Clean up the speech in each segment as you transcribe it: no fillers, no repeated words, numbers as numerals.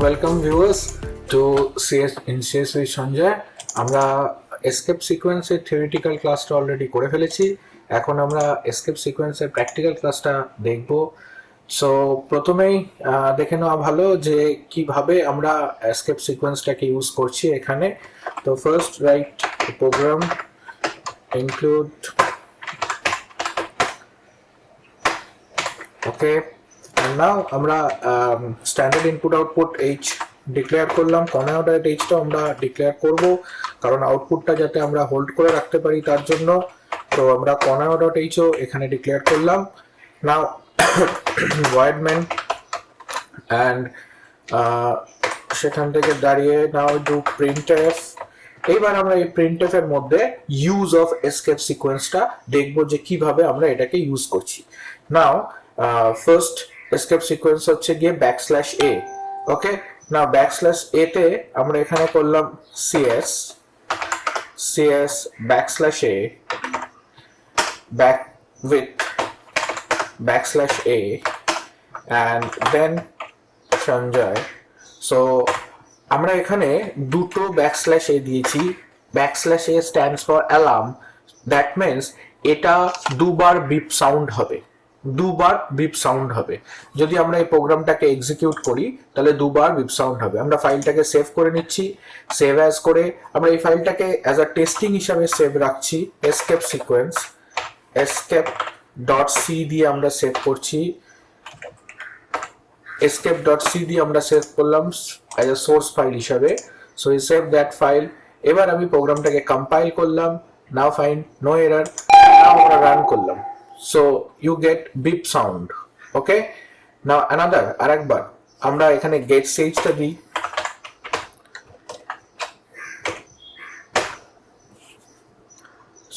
welcome viewers to CS in CS with Sanjoy. আমরা escape সিকোয়েন্সের theoretical ক্লাসটা already করে ফেলেছি। এখন আমরা এসকেপ সিকোয়েন্সের প্র্যাকটিক্যাল ক্লাসটা দেখব। সো প্রথমেই দেখে নেওয়া ভালো যে কিভাবে আমরা এসকেপ সিকোয়েন্সটাকে ইউজ করছি এখানে। তো first right program include okay, and now আমরা standard input output h declare করলাম। কনঅর্ডারেড hটা আমরা ডিক্লেয়ার করব কারণ আউটপুটটা যাতে আমরা হোল্ড করে রাখতে পারি তার জন্য। তো আমরা কনঅর্ডারেড hও এখানে ডিক্লেয়ার করলাম। নাও void main and সেখান থেকে দাঁড়িয়ে নাও ডু printf। এবার আমরা এই printf এর মধ্যে ইউজ অফ এসকেপ সিকোয়েন্সটা দেখব যে কিভাবে আমরা এটাকে ইউজ করছি। নাও ফার্স্ট escape sequence হচ্ছে গিয়ে \a। ওকে, নাও \a তে আমরা এখানে করলাম cs \a back with \a and then Sanjoy। So আমরা এখানে দুটো \a দিয়েছি। \a stands for alarm, that means এটা দুবার বিপ সাউন্ড হবে, দুবার বিপ সাউন্ড হবে। যদি আমরা এই প্রোগ্রামটাকে এক্সিকিউট করি তাহলে দুবার বিপ সাউন্ড হবে। আমরা ফাইলটাকে সেভ করে নিচ্ছি, সেভ অ্যাজ করে আমরা এই ফাইলটাকে অ্যাজ আ টেস্টিং হিসাবে সেভ রাখছি। এসকেপ সিকোয়েন্স escape.c দিয়ে আমরা সেভ করছি, escape.c দিয়ে আমরা সেভ করলাম অ্যাজ আ সোর্স ফাইল হিসাবে। So we save that file. এবার আমি প্রোগ্রামটাকে কম্পাইল করলাম, নাও ফাইন, নো এরর। নাও আমরা রান করলাম, so you get beep sound. Okay, now another আরেকবার আমরা এখানে get ch টা দিই।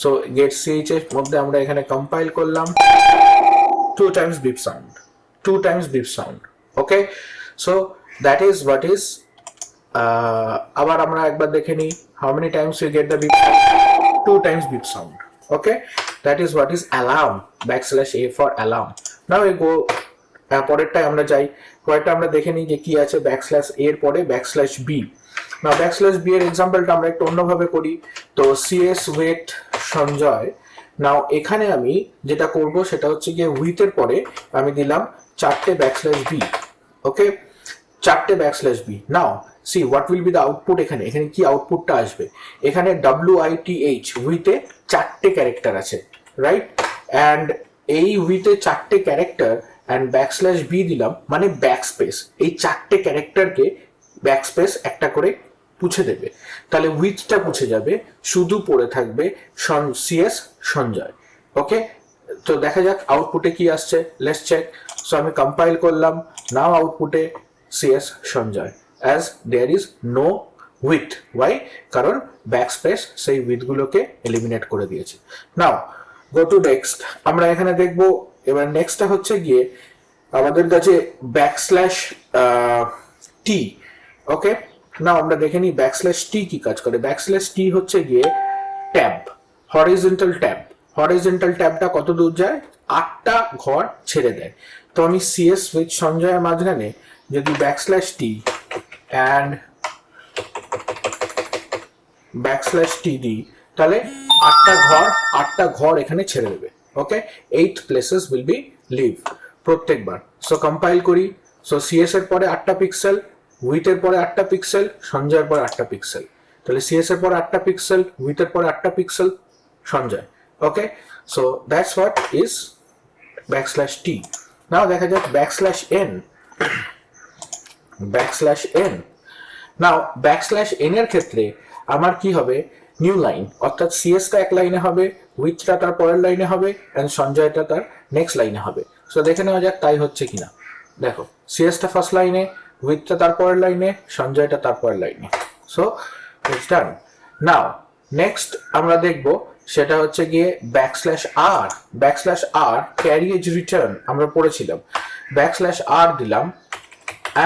so get ch এর মধ্যে আমরা এখানে কম্পাইল করলাম, 2 times beep sound, 2 times beep sound. Okay, so that is what is আবার আমরা একবার দেখে নিই how many times you get the beep sound, 2 times beep sound. Okay, that is what is alarm, \a for alarm. Now we go পরেরটায় আমরা যাই, পরেরটা আমরা দেখে নিই যে কি আছে \a এর পরে \b। now \b এর এক্সাম্পলটা আমরা একটু অন্যভাবে করি। তো cs with Sanjoy। নাও এখানে আমি যেটা করব সেটা হচ্ছে গিয়ে with এর পরে আমি দিলাম 4টে \b। Okay, 4টে \b। Now see what will be the output। এখানে কি আউটপুটটা আসবে, এখানে with with এ 4টে ক্যারেক্টার আছে, রাইট? এন্ড এই with এ 4টে ক্যারেক্টার এন্ড \b দিলাম মানে ব্যাকস্পেস। এই 4টে ক্যারেক্টারকে ব্যাকস্পেস একটা করে মুছে দেবে, তাহলে উইথটা মুছে যাবে, শুধু পড়ে থাকবে cs Sanjoy। ওকে, তো দেখা যাক আউটপুটে কি আসছে, লেটস চেক। সো আমি কম্পাইল করলাম, নাও আউটপুটে cs Sanjoy as there is no with। why? কারণ ব্যাকস্পেস সেই উইথ গুলোকে এলিমিনেট করে দিয়েছে। নাও গো টু নেক্সট। আমরা এখানে দেখব এবার নেক্সটটা হচ্ছে গিয়ে আমাদের কাছে \t। ওকে, নাও আমরা দেখে নিই \t কি কাজ করে। \t হচ্ছে গিয়ে ট্যাব, হরিজন্টাল ট্যাব। হরিজন্টাল ট্যাবটা কত দূর যায়, 8টা ঘর ছেড়ে দেয়। তো আমি cs with Sanjoy এর মাঝখানে যদি \t and \t দিই তাহলে 8টা ঘর এখানে ছেড়ে দেবে। ওকে, 8 places will be leave প্রত্যেকবার। সো কম্পাইল করি। সো cs এর পরে 8টা পিক্সেল, with এর পরে 8টা পিক্সেল, Sanjoy এর পরে 8টা পিক্সেল। তাহলে cs এর পরে 8টা পিক্সেল, with এর পরে 8টা pixel, Sanjoy। Okay, so that's what is \t। Now দেখা যাক \n। নাও \n এর ক্ষেত্রে আমার কি হবে, নিউ লাইন, অর্থাৎ cs টা এক লাইনে হবে, উইথটা তার পরের লাইনে হবে এন্ড Sanjoyটা তার নেক্সট লাইনে হবে। সো দেখে নেওয়া যাক তাই হচ্ছে কিনা। দেখো cs টা ফার্স্ট লাইনে, উইথটা তার পরের লাইনে, Sanjoyটা তার পরের লাইনে। So it's done. Now next আমরা দেখব সেটা হচ্ছে গিয়ে \r ক্যারিয়েজ রিটার্ন আমরা পড়েছিলাম। \r দিলাম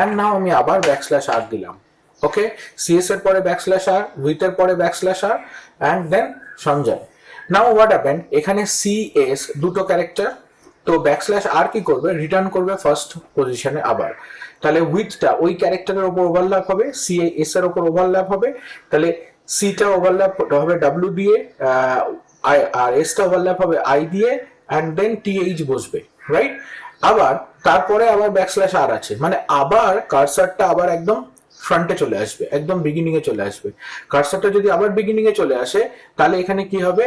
and now আমি আবার \r দিলাম। ওকে, cs এর পরে \r, with এর পরে \r and then Sanjoy। now what happened, এখানে cs দুটো ক্যারেক্টার, তো ব্যাকস্ল্যাশ আর কি করবে, রিটার্ন করবে ফার্স্ট পজিশনে আবার। তাহলে উইথটা ওই ক্যারেক্টারের উপর ওভারল্যাপ হবে, সি এস এর উপর ওভারল্যাপ হবে, তাহলে সিটা ওভারল্যাপ হবে ডাব্লিউ দিয়ে, আর এসটা ওভারল্যাপ হবে আই দিয়ে, অ্যান্ড দেন টিএইচ বসবে, রাইট। আবার তারপরে আবার ব্যাকস্ল্যাশ আর আছে, মানে আবার কার্সারটা আবার একদম ফ্রন্টে চলে আসবে, একদম বিগিনিং এ চলে আসবে। কার্সারটা যদি আবার বিগিনিং এ চলে আসে, তাহলে এখানে কি হবে,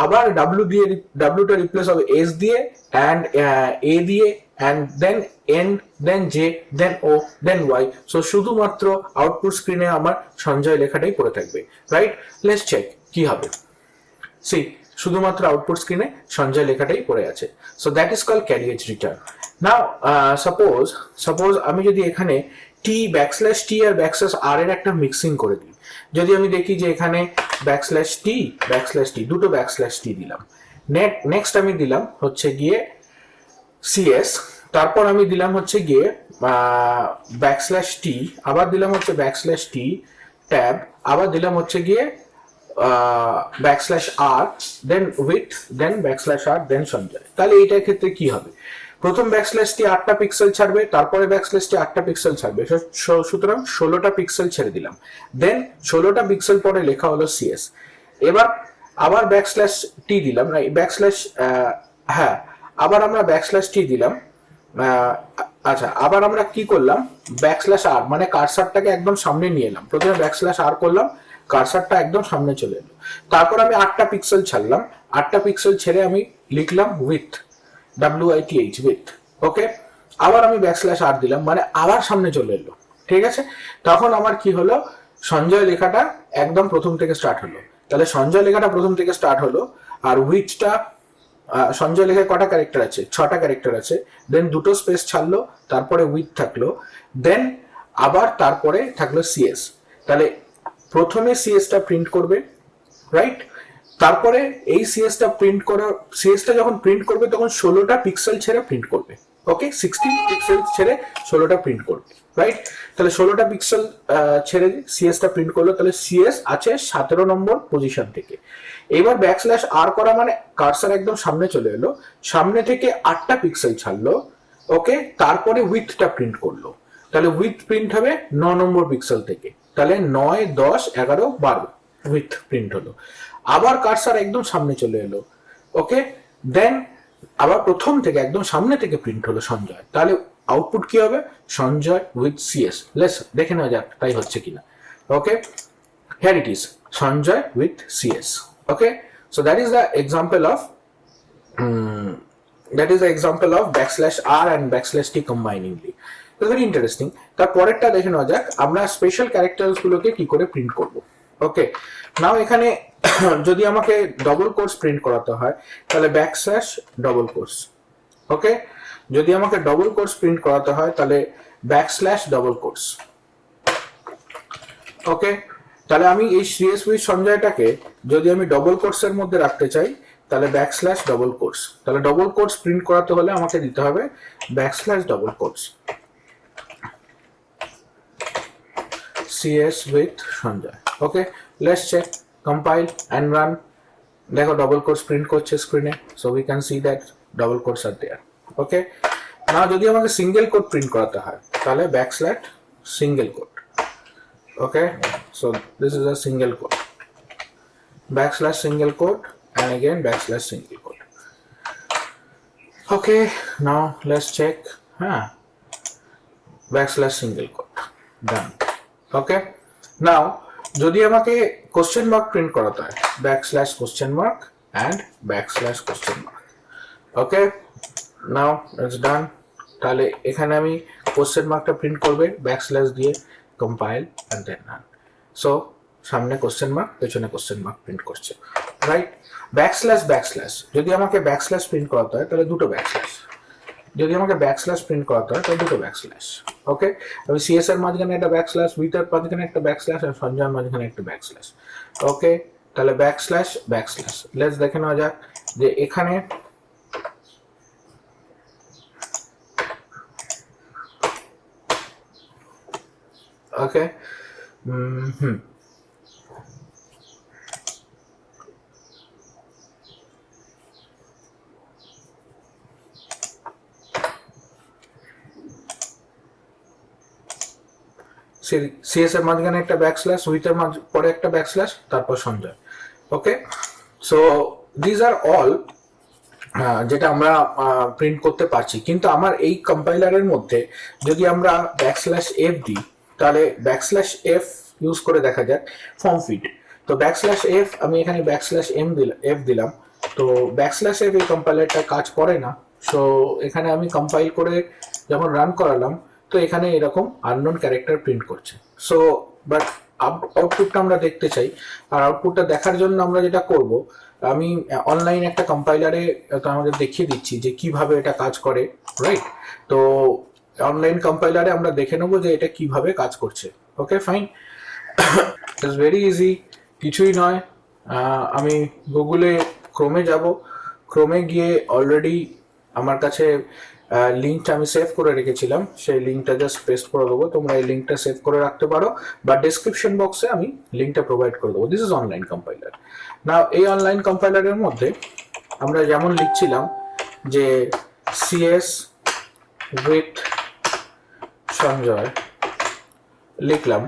আবার ডাব্লিউ দিয়ে, ডাব্লিউটা রিপ্লেস হবে এস দিয়ে, অ্যান্ড এ দিয়ে, and then N, then J, then O, then Y. So শুধুমাত্র আউটপুট স্ক্রিনে আমার সঞ্জয় লেখাটাই পড়ে থাকবে, রাইট। লেটস চেক কি হবে। সি, শুধুমাত্র আউটপুট স্ক্রিনে সঞ্জয় লেখাটাই পড়ে আছে। So that is call carriage return. Now suppose আমি যদি এখানে টি, ব্যাকস্ল্যাশ টি আর ব্যাকস্ল্যাশ আর এর একটা মিক্সিং করে দিই, যদি আমি দেখি যে এখানে ব্যাকস্ল্যাশ টি দুটো ব্যাকস্ল্যাশ টি দিলাম, নেক্সট আমি দিলাম হচ্ছে গিয়ে সিএস, তারপর আমি দিলাম হচ্ছে গিয়ে ব্যাকস্ল্যাশ টি, আবার দিলাম হচ্ছে ব্যাকস্ল্যাশ টি ট্যাব, আবার দিলাম হচ্ছে গিয়ে backslash R, then with, then backslash R, then Sanjoy. তাহলে এইটার ক্ষেত্রে কি হবে, প্রথম ব্যাকস্ল্যাশটি 8টা পিক্সেল ছাড়বে, তারপরে ব্যাকস্ল্যাশটি 8টা পিক্সেল ছাড়বে, সুতরাং 16টা পিক্সেল ছেড়ে দিলাম, দেন 16টা পিক্সেল পরে লেখা হলো সিএস। এবার আবার ব্যাকস্ল্যাশ টি দিলাম, ব্যাকস্ল্যাশ, হ্যাঁ, আবার আমরা ব্যাকস্ল্যাশ টি দিলাম, আচ্ছা, আবার আমরা কি করলাম, ব্যাকস্ল্যাশ আর, মানে কার্সারটাকে একদম সামনে নিয়ে এলাম, প্রথমে ব্যাকস্ল্যাশ আর করলাম, কার্সারটা একদম সামনে চলে এলো, তারপর আমি 8টা পিক্সেল ছাড়লাম, 8টা পিক্সেল ছেড়ে আমি লিখলাম উইথ, WITH উইথ, ওকে। আবার আমি ব্যাকস্ল্যাশ আর দিলাম, মানে আবার সামনে চলে এলো, ঠিক আছে। তখন আমার কি হলো, সঞ্জয় লেখাটা একদম প্রথম থেকে স্টার্ট হলো। তাহলে সঞ্জয় লেখাটা প্রথম থেকে স্টার্ট হলো, আর উইথটা, সঞ্জয় লেখায় কটা ক্যারেক্টার আছে, 6টা ক্যারেক্টার আছে, দেন দুটো স্পেস ছাড়লো, তারপরে উইথ থাকলো, দেন আবার তারপরে থাকলো সিএস। তাহলে প্রথমে সিএসটা প্রিন্ট করবে, রাইট। তারপরে এই সিএসটা যখন প্রিন্ট করবে তখন 16টা পিক্সেল ছেড়ে প্রিন্ট করবে, ওকে, 16 পিক্সেল ছেড়ে 16টা প্রিন্ট করবে, রাইট। তাহলে 16টা পিক্সেল ছেড়ে সিএসটা প্রিন্ট করলো, তাহলে সিএস আছে 17 নম্বর পজিশন থেকে। এবার ব্যাকস্ল্যাশ আর করা মানে কার্সার একদম সামনে চলে এলো, সামনে থেকে 8টা পিক্সেল ছাড়লো, ওকে, তারপরে উইথটা প্রিন্ট করলো, তাহলে উইথ প্রিন্ট হবে 9 নম্বর পিক্সেল থেকে, তাহলে 9, 10, 11, 12 উইথ প্রিন্ট হলো। আবার কার্সার একদম সামনে চলে এলো, ওকে, দেন আবার প্রথম থেকে একদম সামনে থেকে প্রিন্ট হলো সঞ্জয়, তাহলে আউটপুট কি হবে, সঞ্জয় উইথ সিএস। লেটস দেখে নেওয়া যাক তাই হচ্ছে কিনা, okay. Here it is, Sanjoy with CS, okay. So that is the example of backslash R and backslash T combiningly. Very interesting. তার পরেরটা দেখে নেওয়া যাক, আমরা স্পেশাল ক্যারেক্টার্স গুলোকে কি করে প্রিন্ট করব, ওকে। নাও এখানে যদি আমাকে ডবল কোর্স প্রিন্ট করাতে হয়, তাহলে ব্যাকস্ল্যাশ ডবল কোর্স, ওকে। যদি আমাকে ডবল কোর্স প্রিন্ট করাতে হয় তাহলে ব্যাকস্ল্যাশ ডবল কোর্স, ওকে। তাহলে আমি এই সিএস উইথ সঞ্জয়টাকে যদি আমি ডবল কোর্সের মধ্যে রাখতে চাই, তাহলে ব্যাকস্ল্যাশ ডবল কোর্স, তাহলে ডবল কোর্স প্রিন্ট করাতে হলে আমাকে দিতে হবে backslash double quotes, CS with Sanjoy, okay. Let's check, compile and run. দেখো ডবল কোর্স প্রিন্ট করছে স্ক্রিনে, so we can see that double quotes are there, okay. না যদি আমাকে সিঙ্গেল কোড প্রিন্ট করাতে হয় তাহলে backslash single quote, okay. So this is a single quote, backslash single quote, and again backslash single quote, okay. Now let's check, backslash single quote, done, okay. Now যদি আমাকে question mark print করাতে হয়, backslash question mark and backslash question mark, okay. Now it's done. তাহলে এখানে আমি question মার্কটা print করবে backslash দিয়ে, compile and then run. So সামনে কোশ্চেন মার্ক, পেছনে কোশ্চেন মার্ক প্রিন্ট করছে, রাইট। ব্যাকস্ল্যাশ যদি আমাকে ব্যাকস্ল্যাশ প্রিন্ট করাতে হয় তাহলে দুটো ব্যাকস্ল্যাশ, যদি আমাকে ব্যাকস্ল্যাশ প্রিন্ট করাতে হয় তাহলে দুটো ব্যাকস্ল্যাশ, ওকে। আমি সিএস এর মাঝখানে একটা ব্যাকস্ল্যাশ, উইথ এর মাঝখানে একটা ব্যাকস্ল্যাশ, আর সঞ্জয়ের মাঝখানে একটা ব্যাকস্ল্যাশ, ওকে। তাহলে ব্যাকস্ল্যাশ লেটস দেখে নেওয়া যাক যে এখানে ওকে, সিএস এর মাঝখানে একটা ব্যাকস্ল্যাশ, উইথ এর পরে একটা ব্যাকস্ল্যাশ, তারপর সঞ্জয়। ওকে, সো দিজ আর অল যেটা আমরা প্রিন্ট করতে পারছি। কিন্তু আমার এই কম্পাইলারের মধ্যে যদি আমরা ব্যাকস্ল্যাশ এফ দিই, তাহলে ব্যাকস্ল্যাশ এফ ইউজ করে দেখা যাক ফর্ম ফিট। তো ব্যাকস্ল্যাশ এফ, আমি এখানে ব্যাকস্ল্যাশ এফ দিলাম, তো ব্যাকস্ল্যাশ এফ এই কম্পাইলারটা কাজ করে না। সো এখানে আমি কম্পাইল করে যখন রান করালাম, তো এখানে এরকম আননোন ক্যারেক্টার প্রিন্ট করছে। সো বাট আউটপুটটা আমরা দেখতে চাই, আর আউটপুটটা দেখার জন্য আমরা যেটা করব, আমি অনলাইন একটা কম্পাইলারে আমাদের দেখিয়ে দিচ্ছি যে কিভাবে এটা কাজ করে, রাইট? তো অনলাইন কম্পাইলারে আমরা দেখে নেবো যে এটা কিভাবে কাজ করছে। ওকে, ফাইন, ইটস ভেরি ইজি, কিছুই নয়। আমি গুগলে ক্রোমে যাব, ক্রোমে গিয়ে অলরেডি আমার কাছে লিঙ্কটা আমি সেভ করে রেখেছিলাম, সেই লিঙ্কটা জাস্ট পেস্ট করে দেবো। তোমরা এই লিঙ্কটা সেভ করে রাখতে পারো, বা ডেসক্রিপশন বক্সে আমি লিঙ্কটা প্রোভাইড করে দেবো। This is online compiler. না, এই অনলাইন কম্পাইলারের মধ্যে আমরা যেমন লিখছিলাম যে সিএস উইথ সঞ্জয় লিখলাম,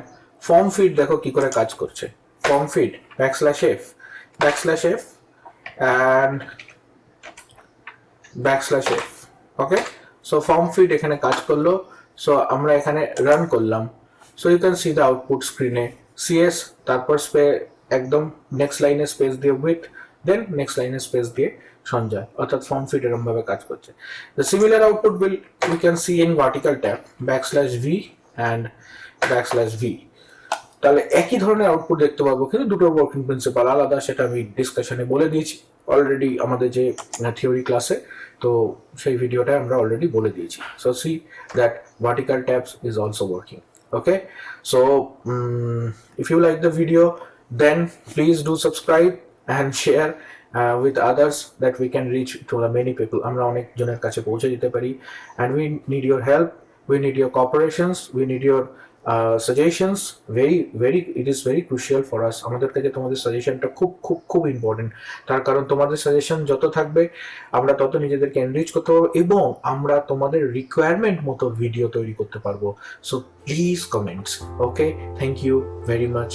ফর্ম ফিড দেখো কি করে কাজ করছে। Form feed backslash F and backslash F. Okay, so form feed এখানে কাজ করলো। সো আমরা এখানে রান করলাম, so you can see the output স্ক্রিনে সিএস, তারপর একদম নেক্সট লাইনে স্পেস দিয়ে উইথ, দেন নেক্সট লাইনে স্পেস দিয়ে সঞ্জয়, অর্থাৎ ফর্ম ফিড এরকম ভাবে কাজ করছে। The similar output we can see in vertical tab backslash V and backslash V. তাহলে একই ধরনের আউটপুট দেখতে পাবো, কিন্তু দুটো ওয়ার্কিং প্রিন্সিপাল আলাদা, সেটা আমি ডিসকাশনে বলে দিয়েছি অলরেডি আমাদের যে থিওরি ক্লাসে। তো সেই ভিডিওটা আমরা অলরেডি বলে দিয়েছি। So see that vertical tabs is also working. Okay, so if you like the video, then please do subscribe and share with others, that we can reach to the many people. আমরা অনেক জনের কাছে পৌঁছে দিতে পারি, and we need your help, we need your cooperations, we need your suggestions. Very it is very crucial for us. আমাদের কাছে তোমাদের সাজেশনটা খুব ইম্পর্টেন্ট, তার কারণ তোমাদের সাজেশন যত থাকবে আমরা তত নিজেদেরকে এনরিচ করতে পারবো, এবং আমরা তোমাদের রিকোয়ারমেন্ট মতো ভিডিও তৈরি করতে পারবো। So please comments. Okay, thank you very much.